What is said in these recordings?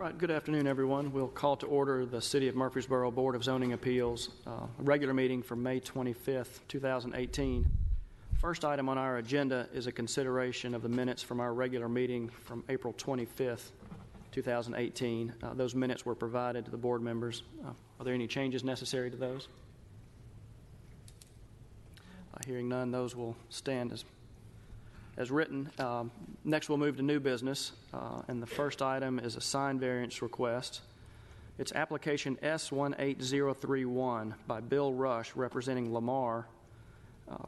Right, good afternoon, everyone. We'll call to order the City of Murfreesboro Board of Zoning Appeals, regular meeting for May 25th, 2018. First item on our agenda is a consideration of the minutes from our regular meeting from April 25th, 2018. Those minutes were provided to the board members. Are there any changes necessary to those? Hearing none, those will stand as written. Next, we'll move to new business, and the first item is a sign variance request. It's application S18031 by Bill Rush, representing Lamar,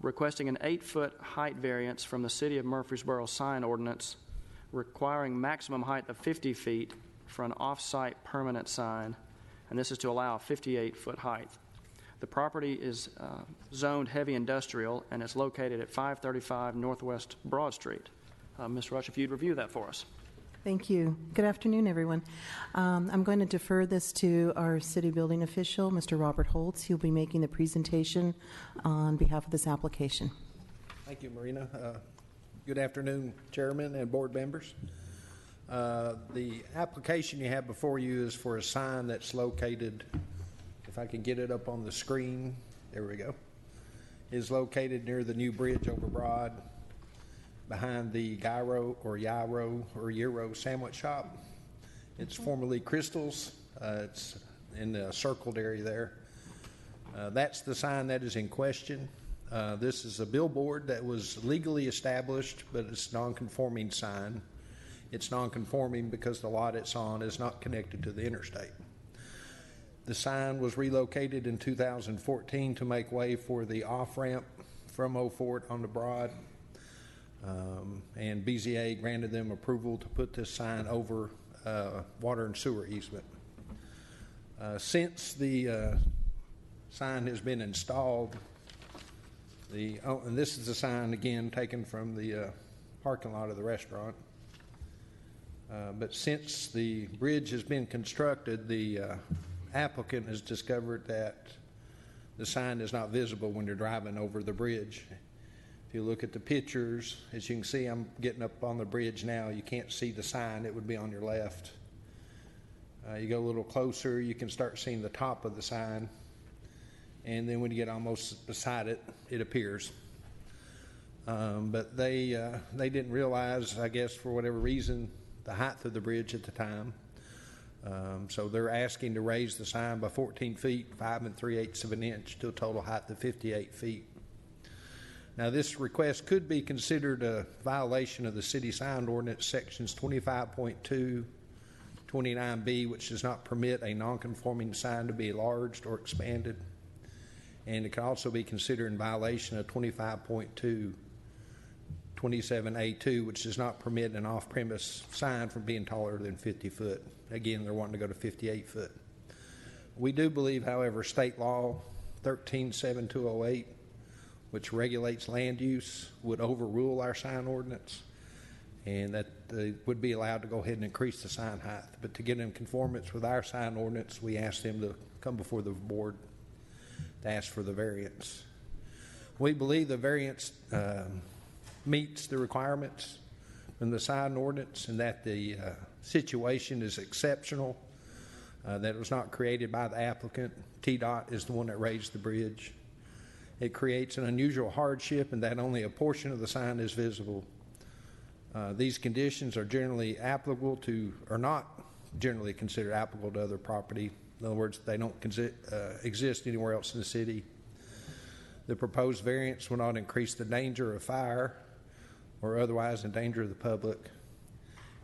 requesting an 8-foot height variance from the City of Murfreesboro sign ordinance, requiring maximum height of 50 feet for an off-site permanent sign, and this is to allow a 58-foot height. The property is zoned heavy industrial, and it's located at 535 Northwest Broad Street. Ms. Rush, if you'd review that for us. Thank you. Good afternoon, everyone. I'm going to defer this to our city building official, Mr. Robert Holtz. He'll be making the presentation on behalf of this application. Thank you, Marina. Good afternoon, Chairman and board members. The application you have before you is for a sign that's located, if I can get it up on the screen, there we go, is located near the new bridge over Broad, behind the Gyro or Gyro sandwich shop. It's formerly Crystal's. It's in the circled area there. That's the sign that is in question. This is a billboard that was legally established, but it's a non-conforming sign. It's non-conforming because the lot it's on is not connected to the interstate. The sign was relocated in 2014 to make way for the off-ramp from Old Fort on the Broad, and BZA granted them approval to put this sign over water and sewer easement. Since the sign has been installed, and this is the sign again taken from the parking lot of the restaurant, but since the bridge has been constructed, the applicant has discovered that the sign is not visible when you're driving over the bridge. If you look at the pictures, as you can see, I'm getting up on the bridge now. You can't see the sign. It would be on your left. You go a little closer, you can start seeing the top of the sign. And then when you get almost beside it, it appears. But they didn't realize, I guess, for whatever reason, the height of the bridge at the time. So they're asking to raise the sign by 14 feet, 5 3/8 of an inch, to a total height of 58 feet. Now, this request could be considered a violation of the city sign ordinance sections 25.2, 29B, which does not permit a non-conforming sign to be enlarged or expanded. And it can also be considered in violation of 25.2, 27A2, which does not permit an off-premise sign from being taller than 50 foot. Again, they're wanting to go to 58 foot. We do believe, however, state law 137208, which regulates land use, would overrule our sign ordinance, and that they would be allowed to go ahead and increase the sign height. But to get in conformance with our sign ordinance, we asked them to come before the board to ask for the variance. We believe the variance meets the requirements in the sign ordinance, and that the situation is exceptional, that it was not created by the applicant. TDOT is the one that raised the bridge. It creates an unusual hardship in that only a portion of the sign is visible. These conditions are generally applicable to, or not generally considered applicable to other property. In other words, they don't exist anywhere else in the city. The proposed variance will not increase the danger of fire or otherwise endanger the public.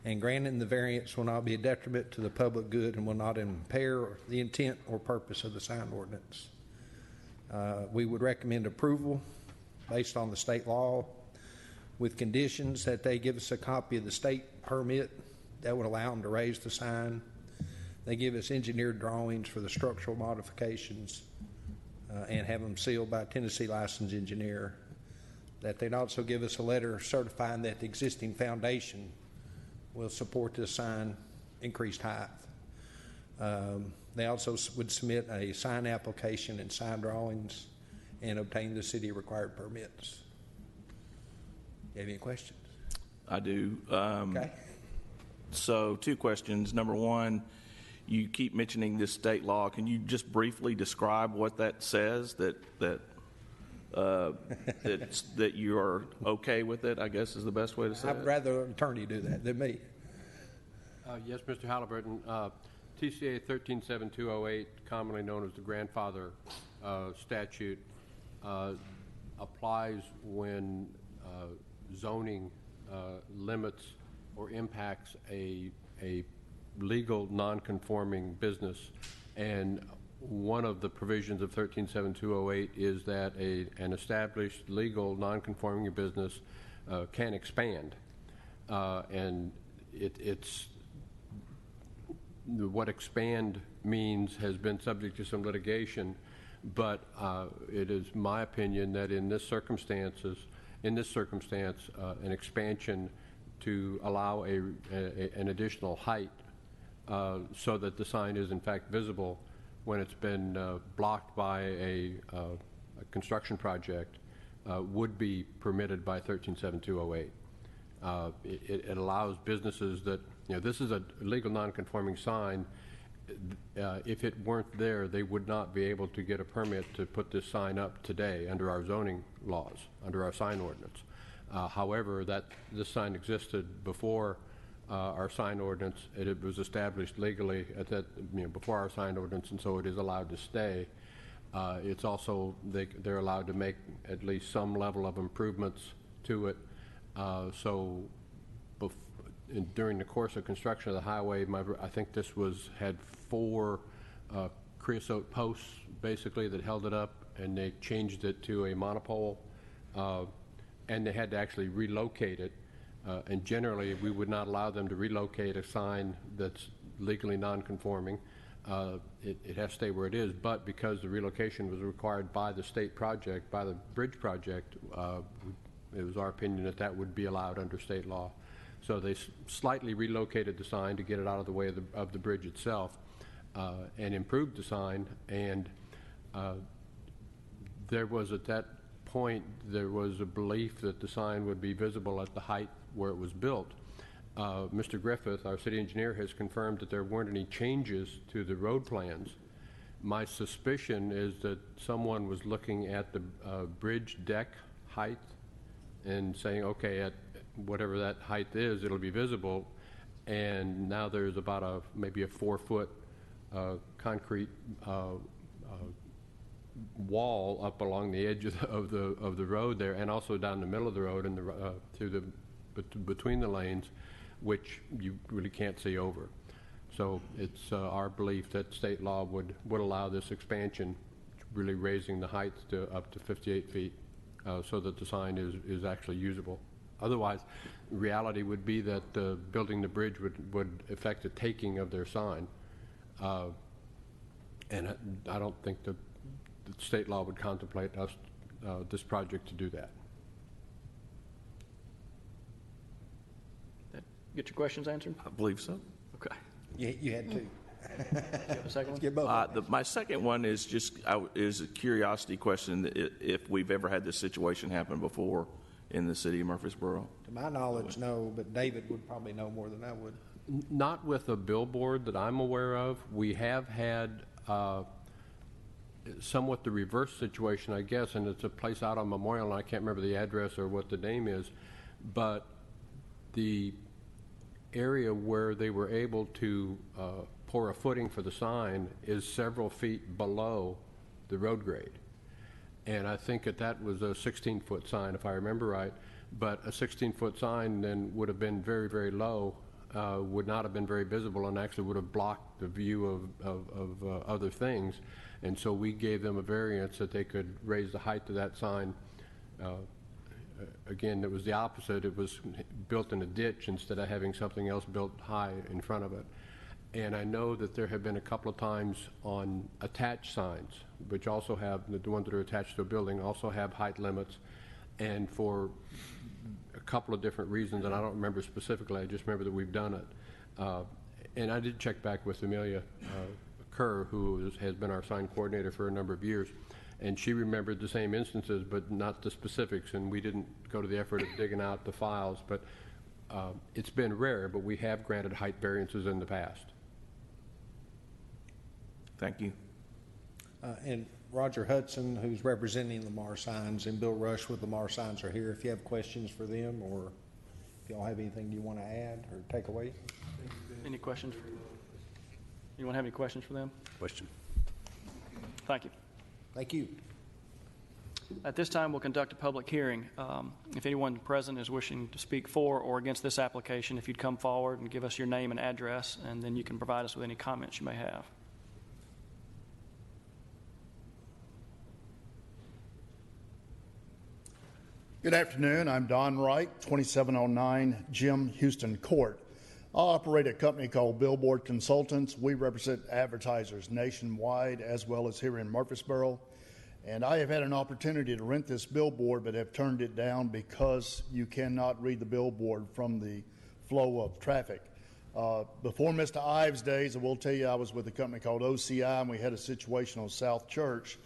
And granting the variance will not be a detriment to the public good and will not impair the intent or purpose of the sign ordinance. We would recommend approval based on the state law, with conditions that they give us a copy of the state permit that would allow them to raise the sign. They give us engineered drawings for the structural modifications and have them sealed by a Tennessee licensed engineer. That they'd also give us a letter certifying that the existing foundation will support this sign increased height. They also would submit a sign application and sign drawings and obtain the city required permits. You have any questions? I do. Okay. So, two questions. Number one, you keep mentioning this state law. Can you just briefly describe what that says? That you are okay with it, I guess, is the best way to say it. I'd rather an attorney do that than me. Yes, Mr. Halliburton. TCA 137208, commonly known as the grandfather statute, applies when zoning limits or impacts a legal non-conforming business. And one of the provisions of 137208 is that an established legal non-conforming business can expand. And it's what expand means has been subject to some litigation, but it is my opinion that in this circumstance, an expansion to allow an additional height so that the sign is in fact visible when it's been blocked by a construction project would be permitted by 137208. It allows businesses that, this is a legal non-conforming sign. If it weren't there, they would not be able to get a permit to put this sign up today under our zoning laws, under our sign ordinance. However, this sign existed before our sign ordinance. It was established legally at that, before our sign ordinance, and so it is allowed to stay. It's also, they're allowed to make at least some level of improvements to it. During the course of construction of the highway, I think this had 4 creosote posts basically that held it up, and they changed it to a monopole, and they had to actually relocate it. And generally, we would not allow them to relocate a sign that's legally non-conforming. It has to stay where it is, but because the relocation was required by the state project, by the bridge project, it was our opinion that that would be allowed under state law. So they slightly relocated the sign to get it out of the way of the bridge itself, and improved the sign. And there was, at that point, there was a belief that the sign would be visible at the height where it was built. Mr. Griffith, our city engineer, has confirmed that there weren't any changes to the road plans. My suspicion is that someone was looking at the bridge deck height and saying, okay, at whatever that height is, it'll be visible. And now there's about maybe a 4-foot concrete wall up along the edge of the road there, and also down the middle of the road and between the lanes, which you really can't see over. So it's our belief that state law would allow this expansion, really raising the height to up to 58 feet, so that the sign is actually usable. Otherwise, reality would be that building the bridge would affect the taking of their sign, and I don't think that the state law would contemplate this project to do that. Get your questions answered? I believe so. Okay. You had 2. You have a second one? Get both. My second one is is a curiosity question, if we've ever had this situation happen before in the city of Murfreesboro. To my knowledge, no, but David would probably know more than I would. Not with a billboard that I'm aware of. We have had somewhat the reverse situation, I guess, and it's a place out on Memorial, and I can't remember the address or what the name is, but the area where they were able to pour a footing for the sign is several feet below the road grade. And I think that was a 16-foot sign, if I remember right, but a 16-foot sign then would have been very, very low, would not have been very visible, and actually would have blocked the view of other things. And so we gave them a variance that they could raise the height of that sign. Again, it was the opposite. It was built in a ditch instead of having something else built high in front of it. And I know that there have been a couple of times on attached signs, which also have, the ones that are attached to a building also have height limits. And for a couple of different reasons, and I don't remember specifically, I just remember that we've done it. And I did check back with Amelia Kerr, who has been our sign coordinator for a number of years. And she remembered the same instances, but not the specifics, and we didn't go to the effort of digging out the files. But It's been rare, but we have granted height variances in the past. Thank you. And Roger Hudson, who's representing Lamar Signs, and Bill Rush with Lamar Signs are here. If you have questions for them, or if y'all have anything you want to add or take away. Any questions? Anyone have any questions for them? Question. Thank you. Thank you. At this time, we'll conduct a public hearing. If anyone present is wishing to speak for or against this application, if you'd come forward and give us your name and address, and then you can provide us with any comments you may have. Good afternoon. I'm Don Wright, 2709 Jim Houston Court. I operate a company called Billboard Consultants. We represent advertisers nationwide as well as here in Murfreesboro. And I have had an opportunity to rent this billboard but have turned it down because you cannot read the billboard from the flow of traffic. Before Mr. Ives' days, I will tell you I was with a company called OCI, and we had a situation on South Church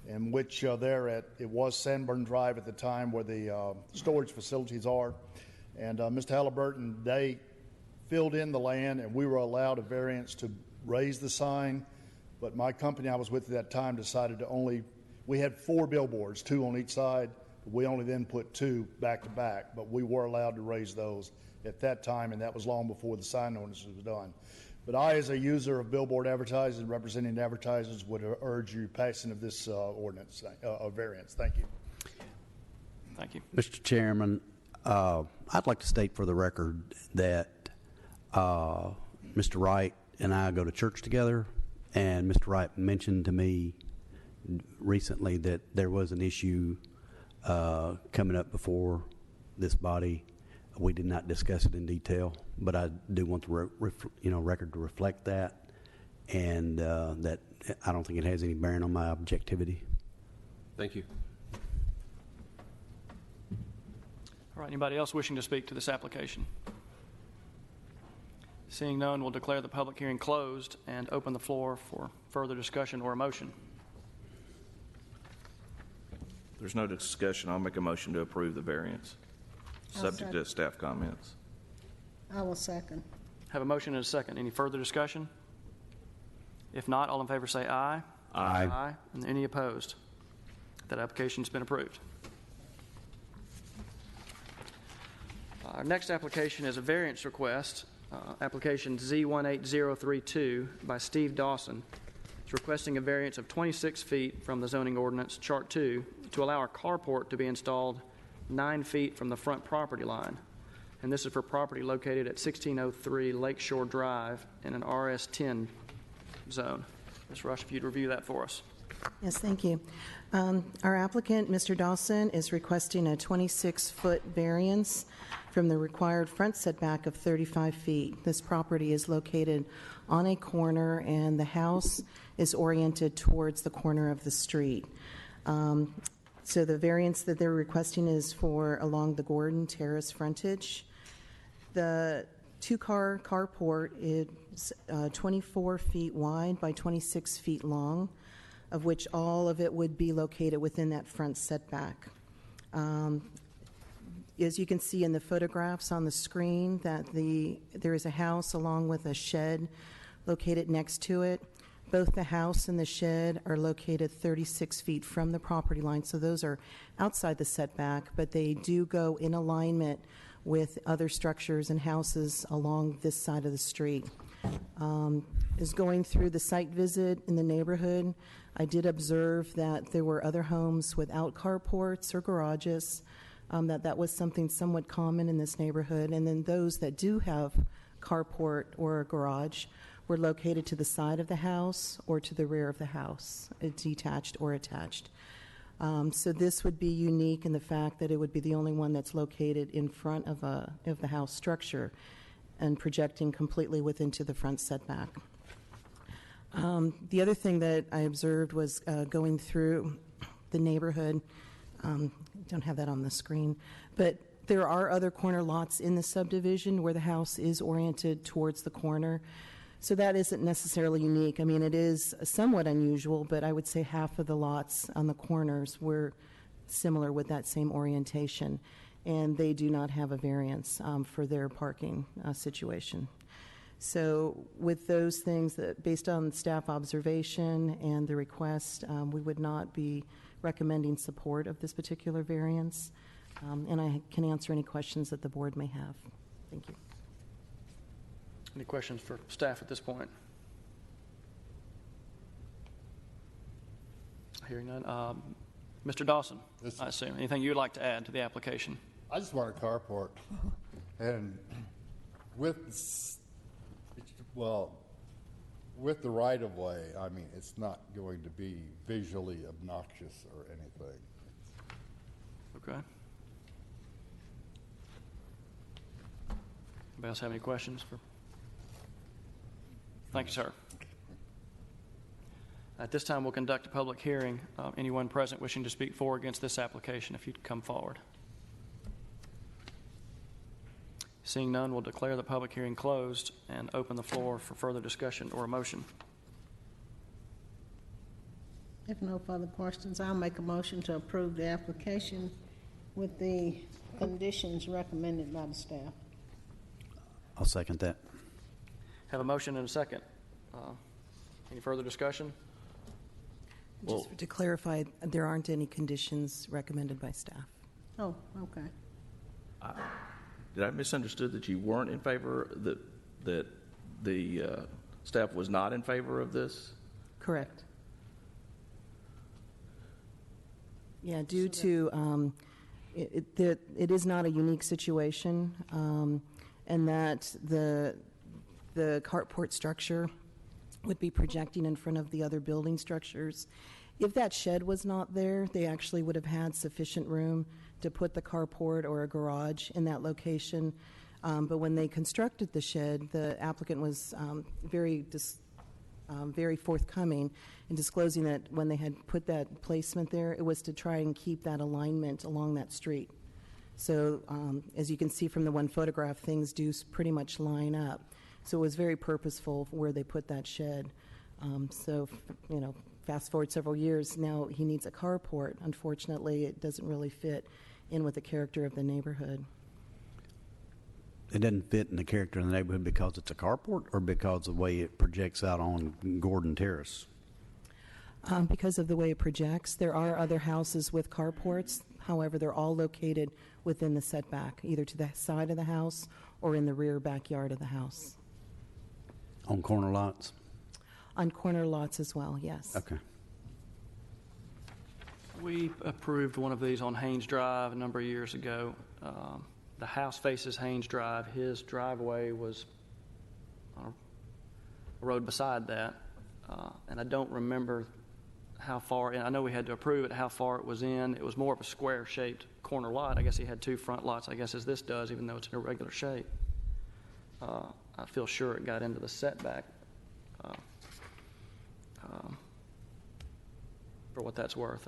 in which it was Sanborn Drive at the time where the storage facilities are. And Mr. Halliburton, they filled in the land and we were allowed a variance to raise the sign. But my company I was with at that time decided to we had 4 billboards, 2 on each side. We only then put 2 back to back, but we were allowed to raise those at that time, and that was long before the sign ordinance was done. But I, as a user of billboard advertising, representing advertisers, would urge you passing of this ordinance, variance. Thank you. Thank you. Mr. Chairman, I'd like to state for the record that Mr. Wright and I go to church together, and Mr. Wright mentioned to me recently that there was an issue coming up before this body. We did not discuss it in detail, but I do want the record to reflect that, and that I don't think it has any bearing on my objectivity. Thank you. All right, anybody else wishing to speak to this application? Seeing none, we'll declare the public hearing closed and open the floor for further discussion or a motion. If there's no discussion, I'll make a motion to approve the variance, subject to staff comments. I will second. Have a motion and a second. Any further discussion? If not, all in favor say aye. Aye. Aye. And any opposed? That application's been approved. Our next application is a variance request, application Z18032 by Steve Dawson. It's requesting a variance of 26 feet from the zoning ordinance, Chart 2, to allow a carport to be installed 9 feet from the front property line. And this is for property located at 1603 Lakeshore Drive in an RS10 zone. Ms. Rush, if you'd review that for us. Yes, thank you. Our applicant, Mr. Dawson, is requesting a 26-foot variance from the required front setback of 35 feet. This property is located on a corner, and the house is oriented towards the corner of the street. So the variance that they're requesting is for along the Gordon Terrace frontage. The two-car carport is 24 feet wide by 26 feet long, of which all of it would be located within that front setback. As you can see in the photographs on the screen, that there is a house along with a shed located next to it. Both the house and the shed are located 36 feet from the property line, so those are outside the setback, but they do go in alignment with other structures and houses along this side of the street. Is going through the site visit in the neighborhood, I did observe that there were other homes without carports or garages, that was something somewhat common in this neighborhood, and then those that do have carport or a garage were located to the side of the house or to the rear of the house, detached or attached. So this would be unique in the fact that it would be the only one that's located in front of the house structure and projecting completely into the front setback. The other thing that I observed was going through the neighborhood. Don't have that on the screen, but there are other corner lots in the subdivision where the house is oriented towards the corner. So that isn't necessarily unique. I mean, it is somewhat unusual, but I would say half of the lots on the corners were similar with that same orientation. and they do not have a variance for their parking situation. So with those things, based on staff observation and the request, we would not be recommending support of this particular variance. And I can answer any questions that the board may have. Thank you. Any questions for staff at this point? Hearing none. Mr. Dawson, I assume. Anything you'd like to add to the application? I just want a carport. And with the right-of-way, I mean, it's not going to be visually obnoxious or anything. Okay. Anybody else have any questions? Thank you, sir. At this time, we'll conduct a public hearing. Anyone present wishing to speak for or against this application, if you'd come forward. Seeing none, we'll declare the public hearing closed and open the floor for further discussion or a motion. If no further questions, I'll make a motion to approve the application with the conditions recommended by the staff. I'll second that. Have a motion and a second. Any further discussion? Just to clarify, there aren't any conditions recommended by staff. Oh, okay. Did I misunderstood that you weren't in favor, that the staff was not in favor of this? Correct. Yeah, due to it is not a unique situation, and that the carport structure would be projecting in front of the other building structures. If that shed was not there, they actually would have had sufficient room to put the carport or a garage in that location. But when they constructed the shed, the applicant was very forthcoming in disclosing that when they had put that placement there, it was to try and keep that alignment along that street. So as you can see from the one photograph, things do pretty much line up. So it was very purposeful where they put that shed. Fast forward several years, now he needs a carport. Unfortunately, it doesn't really fit in with the character of the neighborhood. It doesn't fit in the character of the neighborhood because it's a carport or because of the way it projects out on Gordon Terrace? Because of the way it projects. There are other houses with carports. However, they're all located within the setback, either to the side of the house or in the rear backyard of the house. On corner lots? On corner lots as well, yes. Okay. We approved one of these on Haynes Drive a number of years ago. The house faces Haynes Drive. His driveway was on a road beside that, and I don't remember how far in. I know we had to approve it, how far it was in. It was more of a square-shaped corner lot. I guess he had two front lots, I guess, as this does, even though it's an irregular shape. I feel sure it got into the setback. For what that's worth.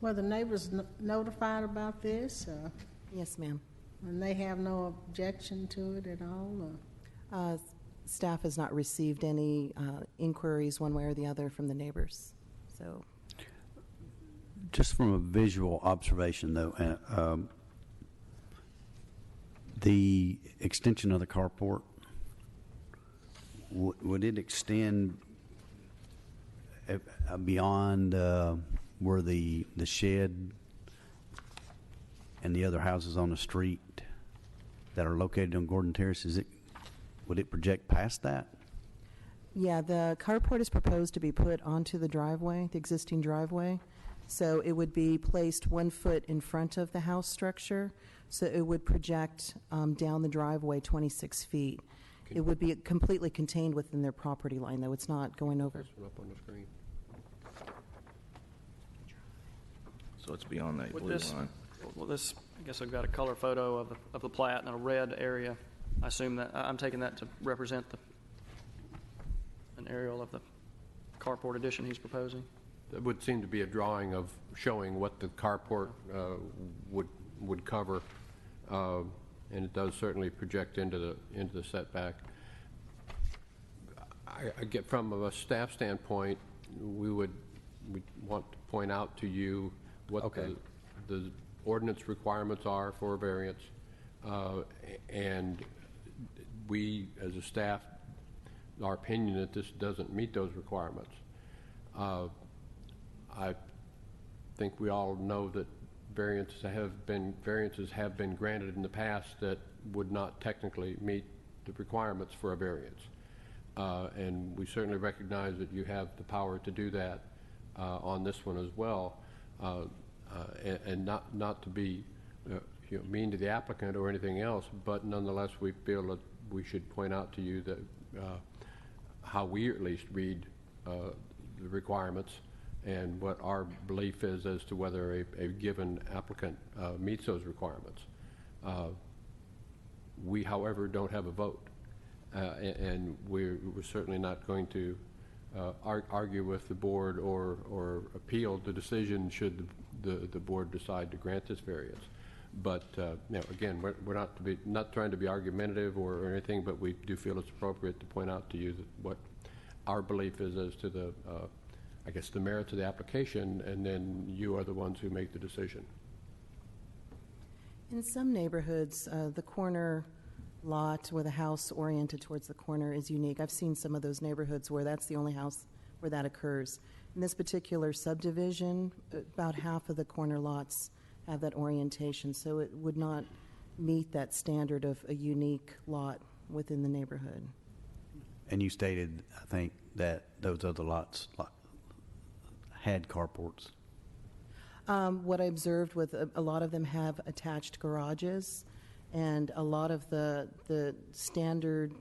Were the neighbors notified about this? Yes, ma'am. And they have no objection to it at all? Staff has not received any inquiries one way or the other from the neighbors. So, just from a visual observation, though, the extension of the carport, would it extend beyond where the shed and the other houses on the street that are located on Gordon Terrace? Would it project past that? Yeah, the carport is proposed to be put onto the driveway, the existing driveway. So it would be placed 1 foot in front of the house structure. So it would project down the driveway 26 feet. It would be completely contained within their property line, though. It's not going over. Up on the screen. So it's beyond that With blue this, line. well, this, I guess I've got a color photo of the plat in a red area. I assume that I'm taking that to represent an aerial of the carport addition he's proposing. That would seem to be a drawing of showing what the carport would cover, and it does certainly project into the setback. I get from a staff standpoint, we would we want to point out to you what Okay. the ordinance requirements are for a variance, and we, as a staff, our opinion that this doesn't meet those requirements. I think we all know that variances have been granted in the past that would not technically meet the requirements for a variance. And we certainly recognize that you have the power to do that on this one as well, and not to be mean to the applicant or anything else, but nonetheless we feel that we should point out to you that how we at least read the requirements and what our belief is as to whether a given applicant meets those requirements. We, however, don't have a vote, and we're certainly not going to argue with the board or appeal the decision should the board decide to grant this variance. But again, we're not trying to be argumentative or anything, but we do feel it's appropriate to point out to you that what our belief is as to the I guess the merits of the application, and then you are the ones who make the decision. In some neighborhoods, the corner lot with a house oriented towards the corner is unique. I've seen some of those neighborhoods where that's the only house where that occurs. In this particular subdivision, about half of the corner lots have that orientation, so it would not meet that standard of a unique lot within the neighborhood. And you stated, I think, that those other lots had carports. What I observed with a lot of them have attached garages, and a lot of the standard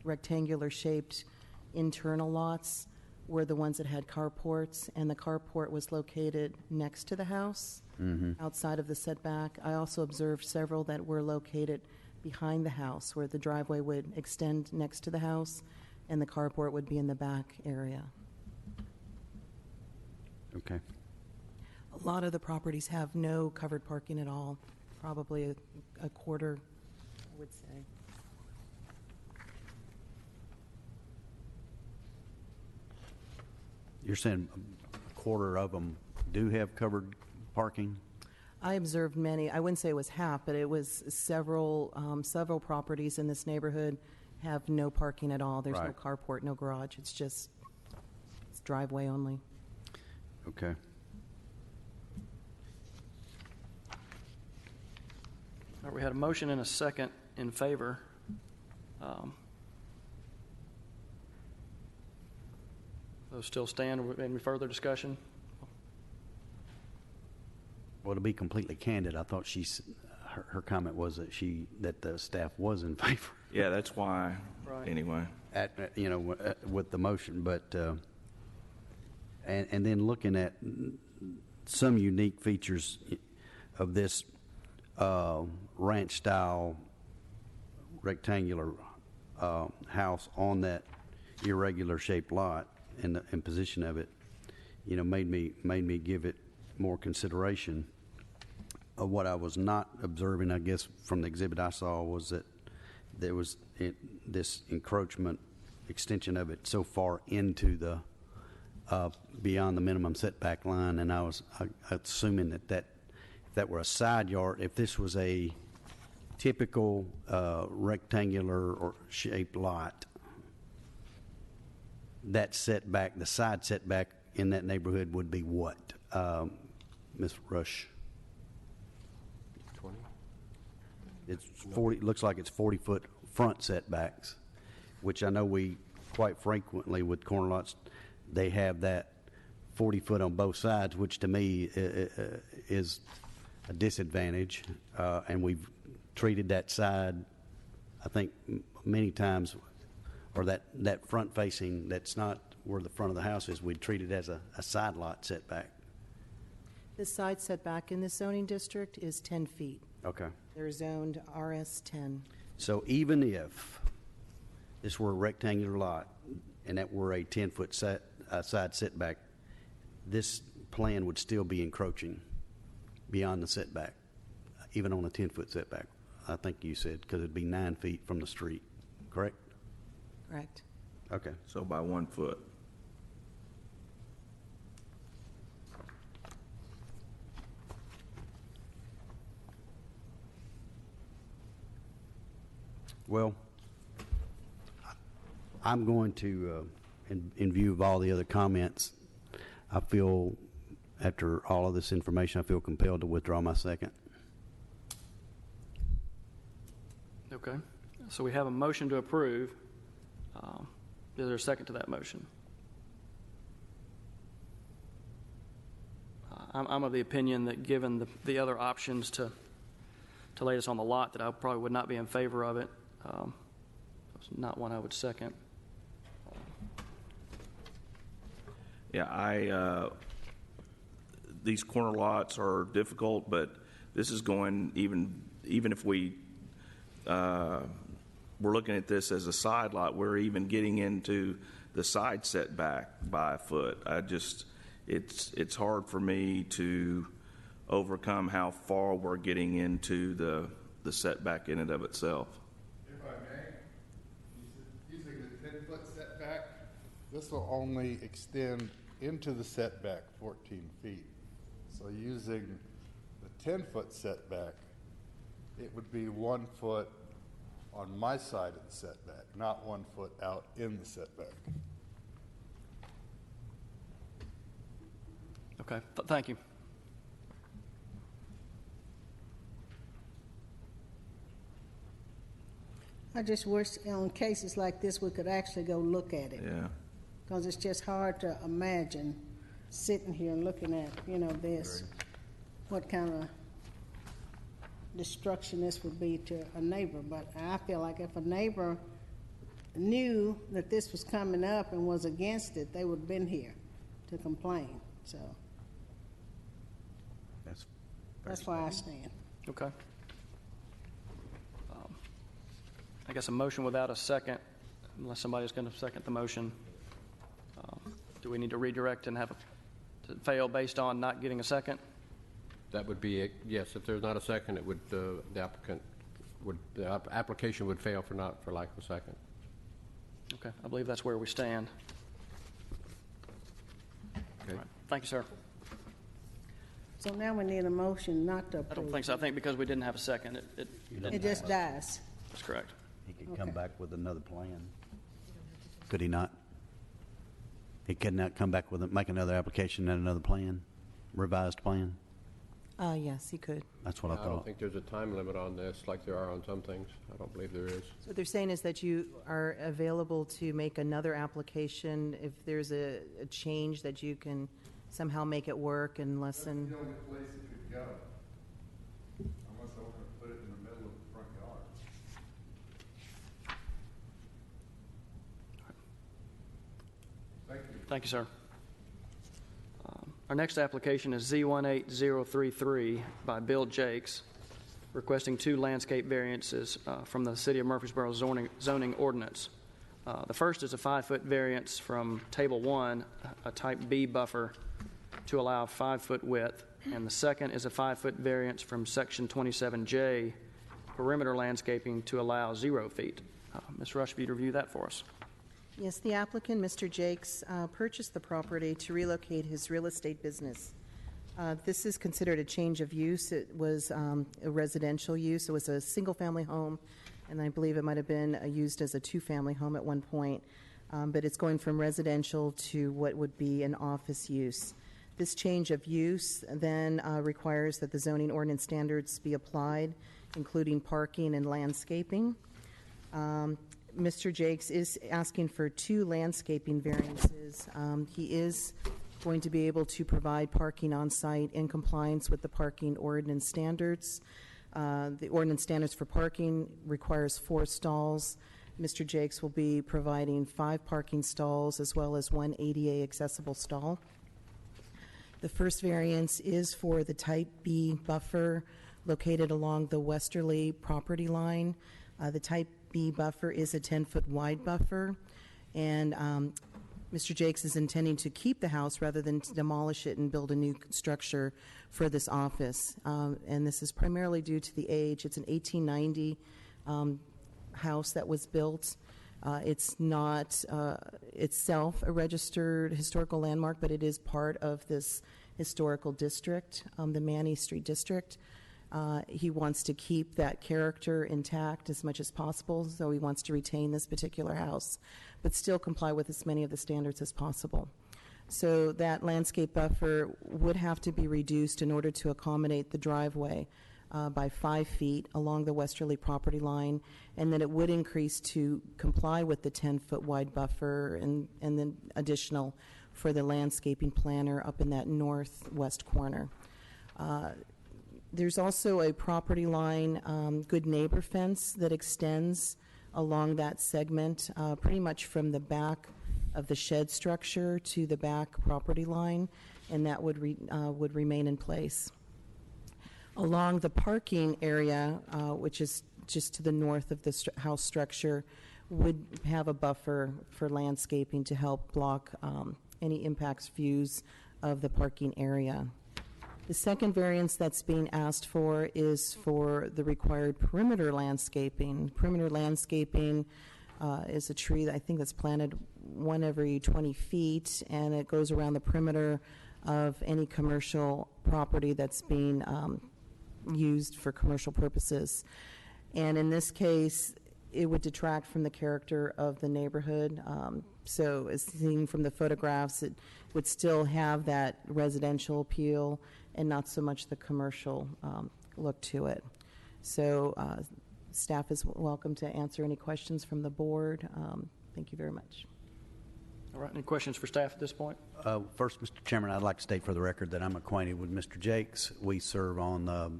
rectangular shaped internal lots were the ones that had carports, and the carport was located next to the house, outside of the setback. I also observed several that were located behind the house, where the driveway would extend next to the house and the carport would be in the back area. Okay. A lot of the properties have no covered parking at all, probably a quarter, I would say. You're saying a quarter of them do have covered parking? I observed many. I wouldn't say it was half, but it was several properties in this neighborhood have no parking at all. There's no Right. carport, no garage. It's driveway only. Okay. All right, we had a motion and a second in favor. Those still stand. Any further discussion? Well, to be completely candid, I thought her comment was that the staff was in favor. Yeah, that's why. Right. Anyway. With the motion, but and then looking at some unique features of this ranch style rectangular house on that irregular shaped lot and the position of it, made me give it more consideration. What I was not observing, I guess, from the exhibit I saw was that there was this encroachment extension of it so far into the beyond the minimum setback line, and I was assuming that if that were a side yard, if this was a typical rectangular or shaped lot, that setback, the side setback in that neighborhood would be what, Ms. Rush? 20? It's 40. Looks like it's 40-foot front setbacks, which I know we quite frequently with corner lots, they have that 40 foot on both sides, which to me is a disadvantage, and we've treated that side, I think, many times, or that front facing that's not where the front of the house is, we treat it as a side lot setback. The side setback in this zoning district is 10 feet. Okay. They're zoned RS 10. So even if this were a rectangular lot and that were a 10-foot side setback, this plan would still be encroaching beyond the setback, even on a 10-foot setback, I think you said, because it'd be 9 feet from the street, correct? Correct. Okay. So by 1 foot. Well, I'm going to, in view of all the other comments, I feel, after all of this information, I feel compelled to withdraw my second. Okay. So we have a motion to approve. Is there a second to that motion? I'm of the opinion that given the other options to lay this on the lot, that I probably would not be in favor of it. It's not one I would second. Yeah, these corner lots are difficult, but this is going, even if we're looking at this as a side lot, we're even getting into the side setback by a foot. It's hard for me to overcome how far we're getting into the setback in and of itself. If I may, using the 10-foot setback, this will only extend into the setback 14 feet. So using the 10-foot setback, it would be 1 foot on my side of the setback, not 1 foot out in the setback. Okay, thank you. I just wish on cases like this, we could actually go look at it. Yeah. Because it's just hard to imagine sitting here and looking at, this, what kind of destruction this would be to a neighbor. But I feel like if a neighbor knew that this was coming up and was against it, they would have been here to complain. So that's why I stand. Okay. I guess a motion without a second, unless somebody's going to second the motion. Do we need to redirect and have to fail based on not getting a second? That would be, yes, if there's not a second, it would, the application would fail for lack of a second. Okay, I believe that's where we stand. Okay. All right. Thank you, sir. So now we need a motion not to I approve. don't think so. I think because we didn't have a second, It just dies. that's correct. He could come back with another plan. Could he not? He could not come back make another application and another plan, revised plan? Yes, he could. That's what I I don't thought. think there's a time limit on this like there are on some things. I don't believe there is. So what they're saying is that you are available to make another application if there's a change that you can somehow make it work and lessen. That's the only place it could go, unless I want to put it in the middle of the front yard. Thank you. Thank you, sir. Our next application is Z18033 by Bild Jakes, requesting 2 landscape variances from the City of Murfreesboro zoning ordinance. The first is a 5-foot variance from Table 1, a Type B buffer, to allow 5-foot width, and the second is a 5-foot variance from Section 27J, perimeter landscaping, to allow 0 feet. Ms. Rush, if you'd review that for us. Yes, the applicant, Mr. Jakes, purchased the property to relocate his real estate business. This is considered a change of use. It was a residential use. It was a single-family home, and I believe it might have been used as a 2-family home at one point. But it's going from residential to what would be an office use. This change of use then requires that the zoning ordinance standards be applied, including parking and landscaping. Mr. Jakes is asking for 2 landscaping variances. He is going to be able to provide parking on site in compliance with the parking ordinance standards. The ordinance standards for parking requires 4 stalls. Mr. Jakes will be providing 5 parking stalls as well as 1 ADA accessible stall. The first variance is for the Type B buffer located along the westerly property line. The Type B buffer is a 10-foot wide buffer, and Mr. Jakes is intending to keep the house rather than to demolish it and build a new structure for this office. And this is primarily due to the age. It's an 1890 house that was built. It's not itself a registered historical landmark, but it is part of this historical district, the Manny Street District. He wants to keep that character intact as much as possible, so he wants to retain this particular house, but still comply with as many of the standards as possible. So that landscape buffer would have to be reduced in order to accommodate the driveway by 5 feet along the westerly property line, and then it would increase to comply with the 10-foot wide buffer and then additional for the landscaping planner up in that northwest corner. There's also a property line good neighbor fence that extends along that segment pretty much from the back of the shed structure to the back property line, and that would remain in place. Along the parking area, which is just to the north of the house structure, would have a buffer for landscaping to help block any impacts views of the parking area. The second variance that's being asked for is for the required perimeter landscaping. Perimeter landscaping is a tree that I think that's planted one every 20 feet, and it goes around the perimeter of any commercial property that's being used for commercial purposes. And in this case, it would detract from the character of the neighborhood. So as seen from the photographs, it would still have that residential appeal and not so much the commercial look to it. So staff is welcome to answer any questions from the board. Thank you very much. All right, any questions for staff at this point? First, Mr. Chairman, I'd like to state for the record that I'm acquainted with Mr. Jakes. We serve on the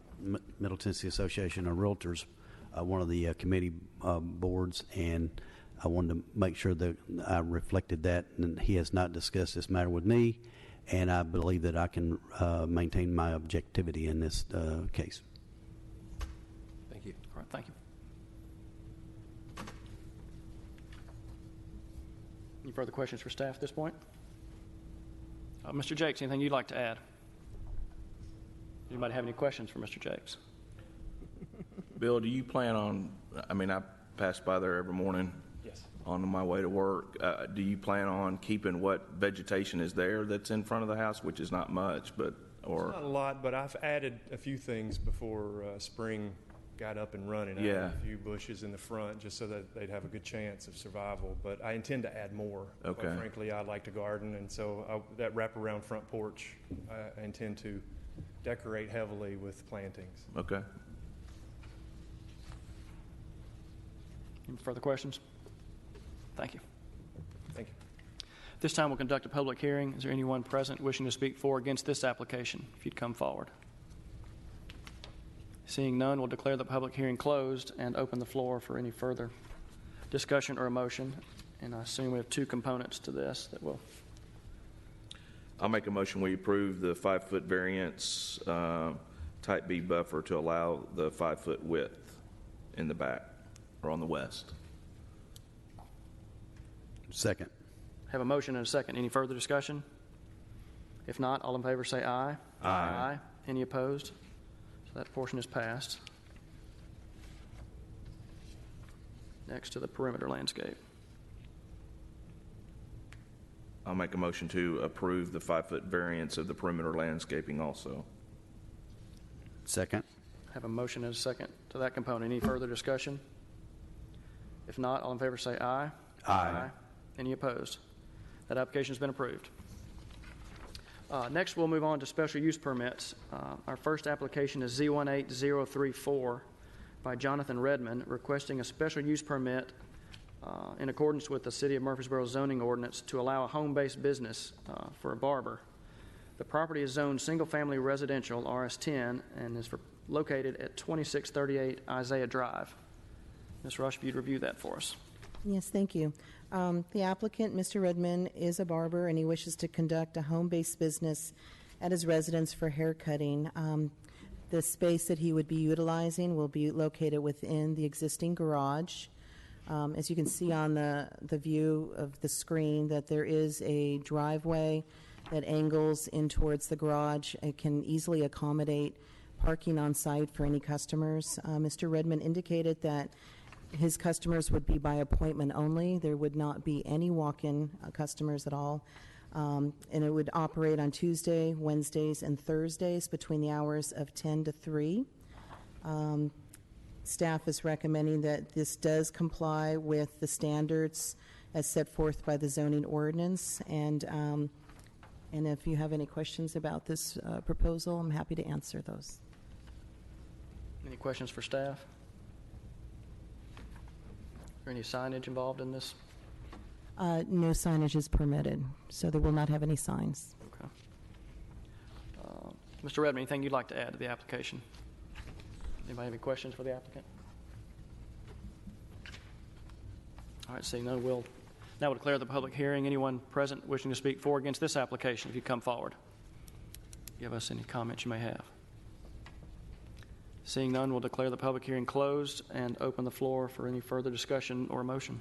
Middle Tennessee Association of Realtors, one of the committee boards, and I wanted to make sure that I reflected that, and he has not discussed this matter with me, and I believe that I can maintain my objectivity in this case. Thank you. All right, thank you. Any further questions for staff at this point? Mr. Jakes, anything you'd like to add? Anybody have any questions for Mr. Jakes? Bill, do you plan on, I pass by there every morning. Yes. On my way to work. Do you plan on keeping what vegetation is there that's in front of the house, which is not much, but, or? It's not a lot, but I've added a few things before spring got up and running. I Yeah. added a few bushes in the front just so that they'd have a good chance of survival, but I intend to add more. Okay. Quite frankly, I like to garden, and so that wraparound front porch, I intend to decorate heavily with plantings. Okay. Any further questions? Thank you. Thank you. This time we'll conduct a public hearing. Is there anyone present wishing to speak for or against this application? If you'd come forward. Seeing none, we'll declare the public hearing closed and open the floor for any further discussion or motion. And I assume we have two components to this that will. I'll make a motion we approve the 5-foot variance type B buffer to allow the 5-foot width in the back or on the west. Second. Have a motion and a second. Any further discussion? If not, all in favor say aye. Aye. Any opposed? So that portion is passed. Next to the perimeter landscape. I'll make a motion to approve the 5-foot variance of the perimeter landscaping also. Second. Have a motion and a second to that component. Any further discussion? If not, all in favor say aye. Aye. Any opposed? That application has been approved. Next, we'll move on to special use permits. Our first application is Z18034 by Jonathan Redmond, requesting a special use permit in accordance with the City of Murfreesboro zoning ordinance to allow a home-based business for a barber. The property is zoned single-family residential, RS10, and is located at 2638 Isaiah Drive. Ms. Rush, if you'd review that for us. Yes, thank you. The applicant, Mr. Redmond, is a barber, and he wishes to conduct a home-based business at his residence for hair cutting. The space that he would be utilizing will be located within the existing garage. As you can see on the view of the screen, that there is a driveway that angles in towards the garage. It can easily accommodate parking on site for any customers. Mr. Redmond indicated that his customers would be by appointment only. There would not be any walk-in customers at all. And it would operate on Tuesday, Wednesdays, and Thursdays between the hours of 10 to 3. Staff is recommending that this does comply with the standards as set forth by the zoning ordinance. And if you have any questions about this proposal, I'm happy to answer those. Any questions for staff? Is there any signage involved in this? No signage is permitted, so they will not have any signs. Okay. Mr. Redmond, anything you'd like to add to the application? Anybody have any questions for the applicant? All right, seeing none, we'll now declare the public hearing. Anyone present wishing to speak for or against this application, if you come forward, give us any comments you may have. Seeing none, we'll declare the public hearing closed and open the floor for any further discussion or motion.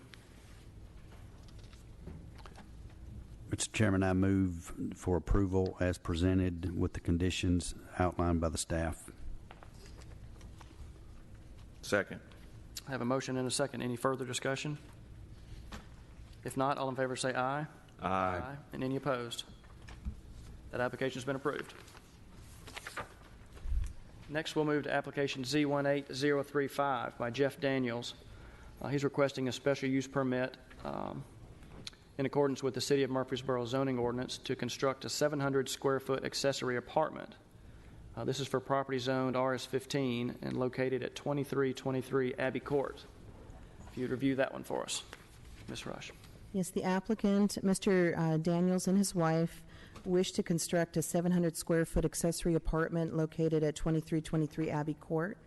Mr. Chairman, I move for approval as presented with the conditions outlined by the staff. Second. I have a motion and a second. Any further discussion? If not, all in favor say aye. Aye. And any opposed? That application has been approved. Next, we'll move to application Z18035 by Jeff Daniels. He's requesting a special use permit in accordance with the City of Murfreesboro zoning ordinance to construct a 700 square foot accessory apartment. This is for property zoned RS15 and located at 2323 Abbey Court. If you'd review that one for us, Ms. Rush. Yes, the applicant, Mr. Daniels, and his wife wish to construct a 700 square foot accessory apartment located at 2323 Abbey Court.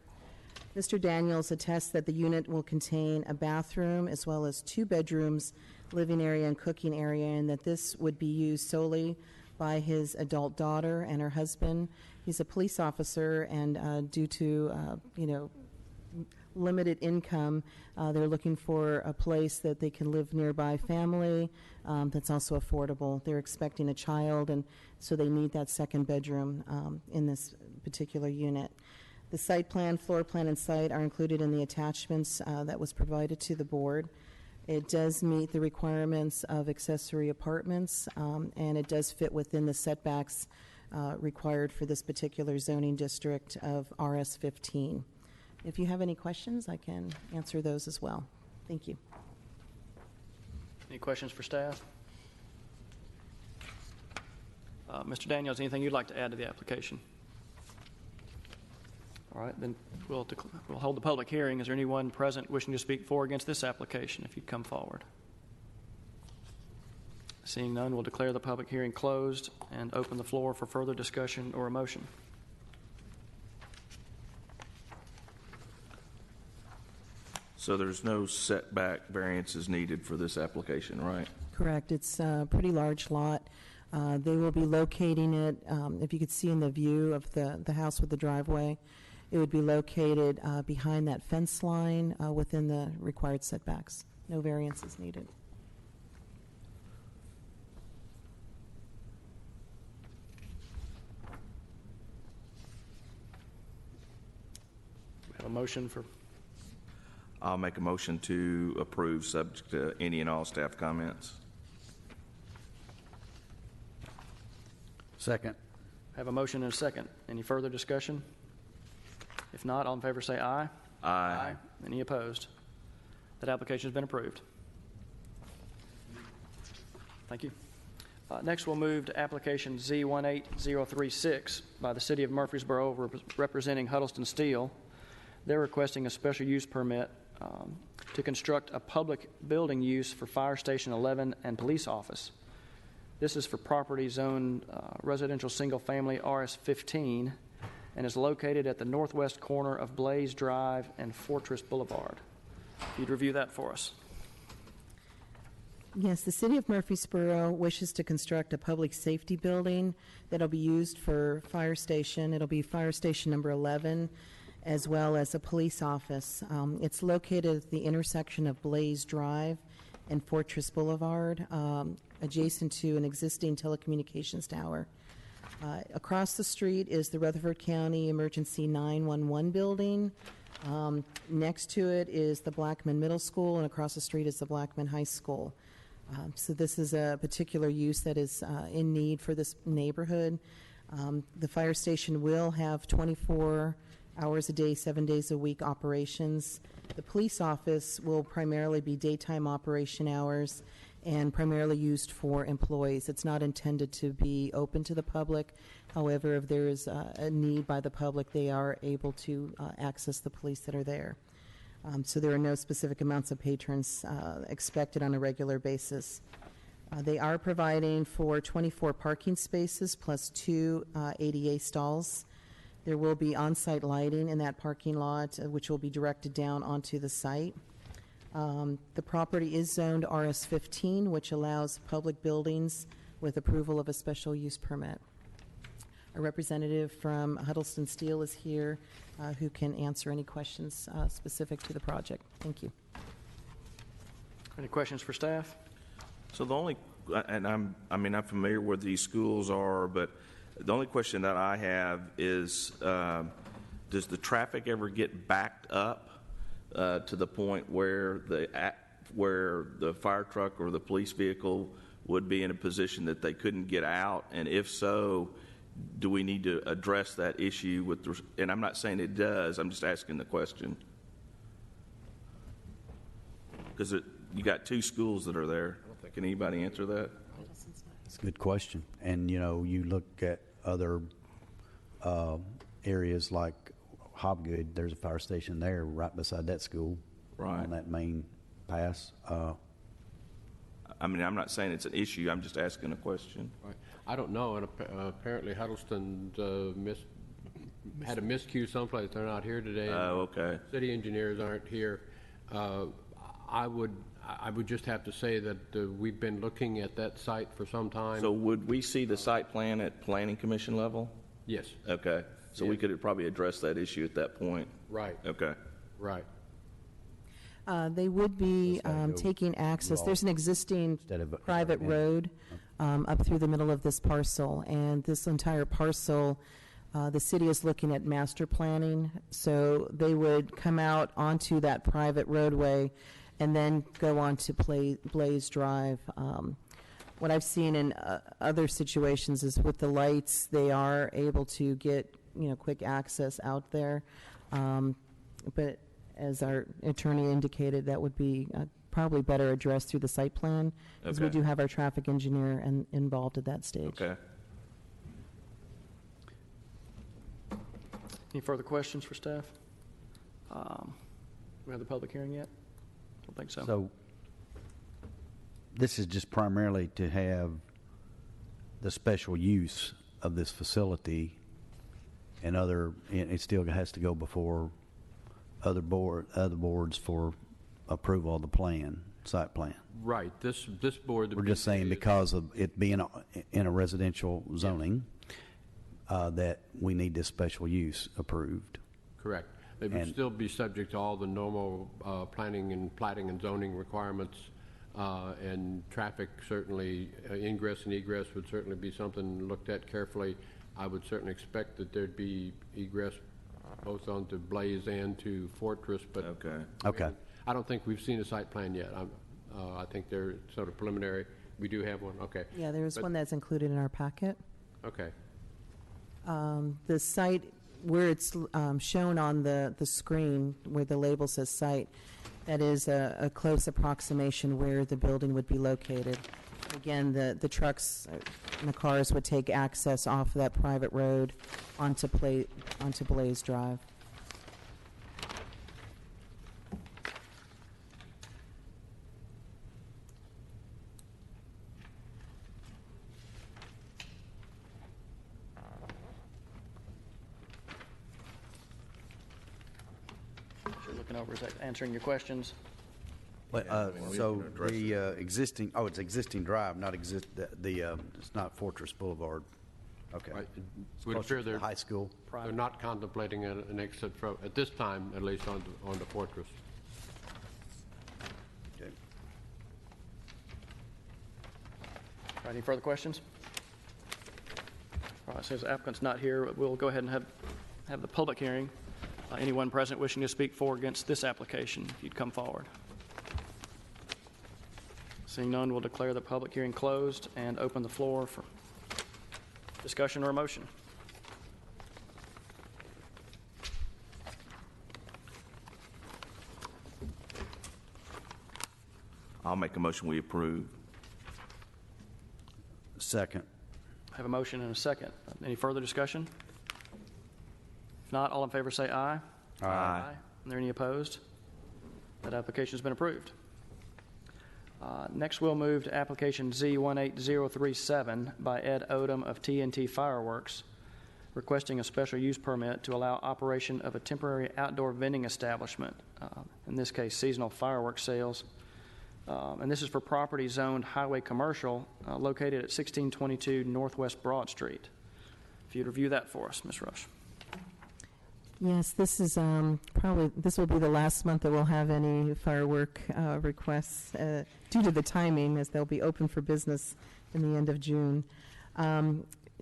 Mr. Daniels attests that the unit will contain a bathroom as well as 2 bedrooms, living area and cooking area, and that this would be used solely by his adult daughter and her husband. He's a police officer, and due to limited income, they're looking for a place that they can live nearby family that's also affordable. They're expecting a child, and so they need that second bedroom in this particular unit. The site plan, floor plan, and site are included in the attachments that was provided to the board. It does meet the requirements of accessory apartments, and it does fit within the setbacks required for this particular zoning district of RS15. If you have any questions, I can answer those as well. Thank you. Any questions for staff? Mr. Daniels, anything you'd like to add to the application? All right, then we'll hold the public hearing. Is there anyone present wishing to speak for or against this application? If you'd come forward. Seeing none, we'll declare the public hearing closed and open the floor for further discussion or a motion. So there's no setback variances needed for this application, right? Correct. It's a pretty large lot. They will be locating it, if you could see in the view of the house with the driveway, it would be located behind that fence line within the required setbacks. No variance is needed. We have a motion for... I'll make a motion to approve subject to any and all staff comments. Second. I have a motion and a second. Any further discussion? If not, all in favor say aye. Aye. Any opposed? That application has been approved. Thank you. Next, we'll move to application Z18036 by the City of Murfreesboro, representing Huddleston Steel. They're requesting a special use permit to construct a public building use for Fire Station 11 and Police Office. This is for property zone residential single-family RS15 and is located at the northwest corner of Blaze Drive and Fortress Boulevard. If you'd review that for us. Yes, the City of Murfreesboro wishes to construct a public safety building that will be used for fire station. It'll be Fire Station number 11, as well as a police office. It's located at the intersection of Blaze Drive and Fortress Boulevard, adjacent to an existing telecommunications tower. Across the street is the Rutherford County Emergency 911 building. Next to it is the Blackman Middle School, and across the street is the Blackman High School. So this is a particular use that is in need for this neighborhood. The fire station will have 24 hours a day, 7 days a week operations. The police office will primarily be daytime operation hours and primarily used for employees. It's not intended to be open to the public. However, if there is a need by the public, they are able to access the police that are there. So there are no specific amounts of patrons expected on a regular basis. They are providing for 24 parking spaces plus 2 ADA stalls. There will be on-site lighting in that parking lot, which will be directed down onto the site. The property is zoned RS-15, which allows public buildings with approval of a special use permit. A representative from Huddleston Steel is here who can answer any questions specific to the project. Thank you. Any questions for staff? So the only, and I'm familiar where these schools are, but the only question that I have is, does the traffic ever get backed up to the point where the fire truck or the police vehicle would be in a position that they couldn't get out? And if so, do we need to address that issue with? And I'm not saying it does. I'm just asking the question because you got 2 schools that are there. Can anybody answer that? It's a good question. And, you look at other areas like Hobgood, there's a fire station there right beside that school. Right. On that main pass. I'm not saying it's an issue. I'm just asking a question. Right. I don't know, and apparently Huddleston had a miscue someplace. They're not here today. Oh, okay. City engineers aren't here. I would just have to say that we've been looking at that site for some time. So would we see the site plan at Planning Commission level? Yes. Okay. So we could probably address that issue at that point. Right. Okay. Right. They would be taking access. There's an existing private road up through the middle of this parcel, and this entire parcel, the city is looking at master planning, so they would come out onto that private roadway and then go on to Blaze Drive. What I've seen in other situations is with the lights, they are able to get quick access out there, but as our attorney indicated, that would be probably better addressed through the site plan, because we do have our traffic engineer involved at that stage. Okay. Any further questions for staff? We have the public hearing yet? Don't think so. So this is just primarily to have the special use of this facility, and it still has to go before other boards for approval of the site plan. Right. This board. We're just saying because of it being in a residential zoning, that we need this special use approved. Correct. They would still be subject to all the normal planning and platting and zoning requirements, and traffic certainly, ingress and egress would certainly be something looked at carefully. I would certainly expect that there'd be egress both onto Blaze and to Fortress, but okay. I don't think we've seen a site plan yet. I think they're sort of preliminary. We do have one. Okay. Yeah, there's one that's included in our packet. Okay. The site, where it's shown on the screen, where the label says site, that is a close approximation where the building would be located. Again, the trucks and the cars would take access off of that private road onto Blaze Drive. Looking over, is that answering your questions? So the existing, it's existing drive, not it's not Fortress Boulevard. Okay. Right. It would appear The high school. they're not contemplating an exit at this time, at least on the Fortress. Okay. All right, any further questions? All right, since the applicant's not here, we'll go ahead and have the public hearing. Anyone present wishing to speak for or against this application, if you'd come forward. Seeing none, we'll declare the public hearing closed and open the floor for discussion or a motion. I'll make a motion we approve. Second. I have a motion and a second. Any further discussion? If not, all in favor say aye. Aye. Are there any opposed? That application has been approved. Next, we'll move to application Z18037 by Ed Odom of TNT Fireworks, requesting a special use permit to allow operation of a temporary outdoor vending establishment, in this case, seasonal fireworks sales. And this is for property zoned highway commercial located at 1622 Northwest Broad Street. If you'd review that for us, Ms. Rush. Yes, this is this will be the last month that we'll have any firework requests due to the timing, as they'll be open for business in the end of June.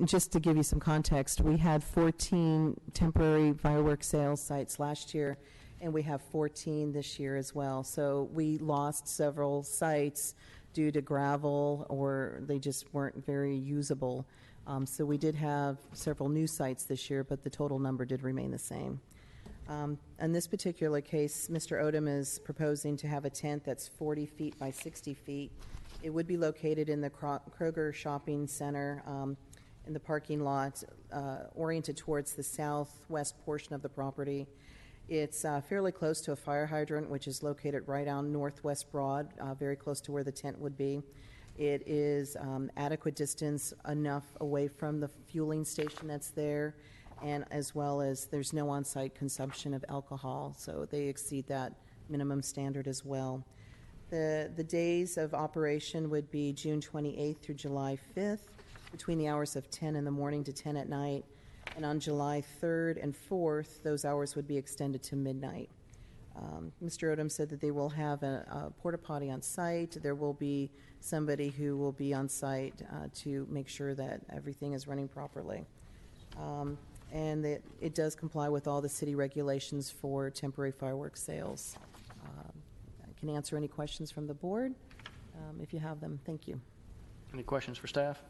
Just to give you some context, we had 14 temporary firework sales sites last year, and we have 14 this year as well. So we lost several sites due to gravel, or they just weren't very usable. So we did have several new sites this year, but the total number did remain the same. In this particular case, Mr. Odom is proposing to have a tent that's 40 feet by 60 feet. It would be located in the Kroger Shopping Center in the parking lot, oriented towards the southwest portion of the property. It's fairly close to a fire hydrant, which is located right on Northwest Broad, very close to where the tent would be. It is adequate distance enough away from the fueling station that's there, and as well as there's no on-site consumption of alcohol, so they exceed that minimum standard as well. The days of operation would be June 28th through July 5th, between the hours of 10 in the morning to 10 at night, and on July 3rd and 4th, those hours would be extended to midnight. Mr. Odom said that they will have a porta potty on site. There will be somebody who will be on site to make sure that everything is running properly. And that it does comply with all the city regulations for temporary fireworks sales. I can answer any questions from the board if you have them. Thank you. Any questions for staff?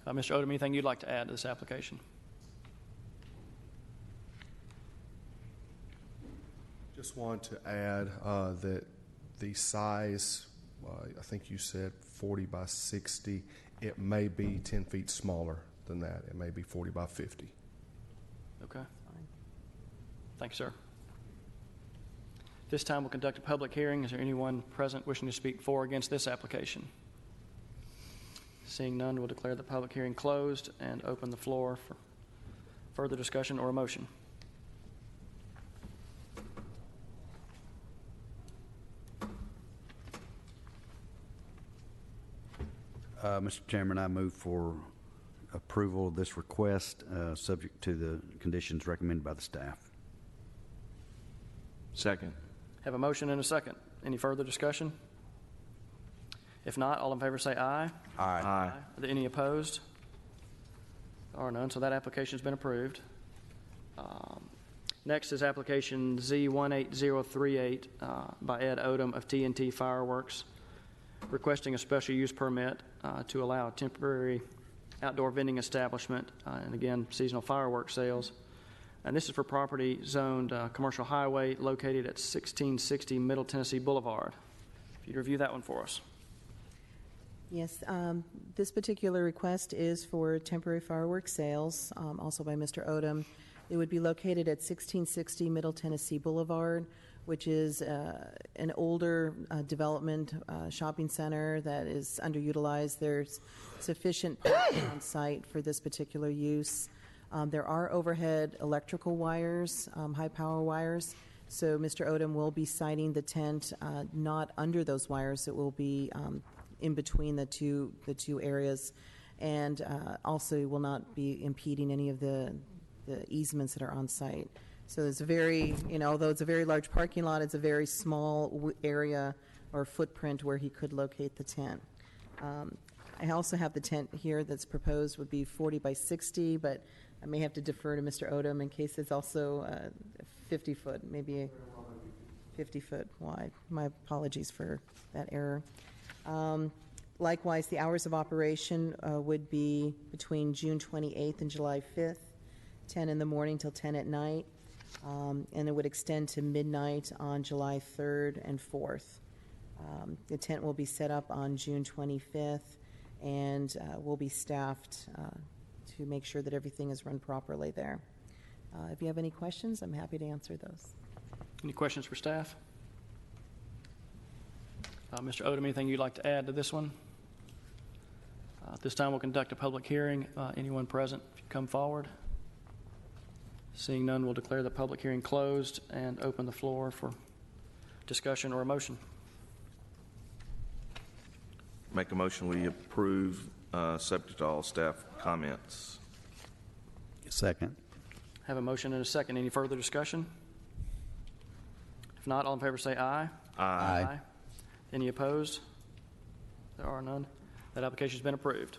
Mr. Odom, anything you'd like to add to this application? Just want to add that the size, I think you said 40 by 60, it may be 10 feet smaller than that. It may be 40 by 50. Okay. Thank you, sir. This time we'll conduct a public hearing. Is there anyone present wishing to speak for or against this application? Seeing none, we'll declare the public hearing closed and open the floor for further discussion or a motion. Mr. Chairman, I move for approval of this request, subject to the conditions recommended by the staff. Second. Have a motion and a second. Any further discussion? If not, all in favor say aye. Aye. Are there any opposed? There are none, so that application has been approved. Next is application Z18038 by Ed Odom of TNT Fireworks, requesting a special use permit to allow a temporary outdoor vending establishment, and again, seasonal fireworks sales. And this is for property zoned commercial highway located at 1660 Middle Tennessee Boulevard. If you'd review that one for us. Yes, this particular request is for temporary fireworks sales, also by Mr. Odom. It would be located at 1660 Middle Tennessee Boulevard, which is an older development shopping center that is underutilized. There's sufficient parking on site for this particular use. There are overhead electrical wires, high power wires, so Mr. Odom will be siting the tent not under those wires. It will be in between the two areas, and also will not be impeding any of the easements that are on site. So it's a very, although it's a very large parking lot, it's a very small area or footprint where he could locate the tent. I also have the tent here that's proposed would be 40 by 60, but I may have to defer to Mr. Odom in case it's also 50 foot, maybe 50 foot wide. My apologies for that error. Likewise, the hours of operation would be between June 28th and July 5th, 10 in the morning till 10 at night. and it would extend to midnight on July 3rd and 4th. The tent will be set up on June 25th, and will be staffed to make sure that everything is run properly there. If you have any questions, I'm happy to answer those. Any questions for staff? Mr. Odom, anything you'd like to add to this one? At this time, we'll conduct a public hearing. Anyone present, if you come forward. Seeing none, we'll declare the public hearing closed and open the floor for discussion or a motion. Make a motion we approve, subject to all staff comments. Second. Have a motion and a second. Any further discussion? If not, all in favor say aye. Aye. Any opposed? There are none. That application has been approved.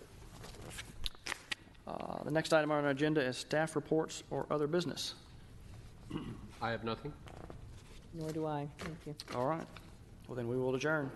The next item on our agenda is staff reports or other business. I have nothing. Nor do I. Thank you. All right. Well, then we will adjourn.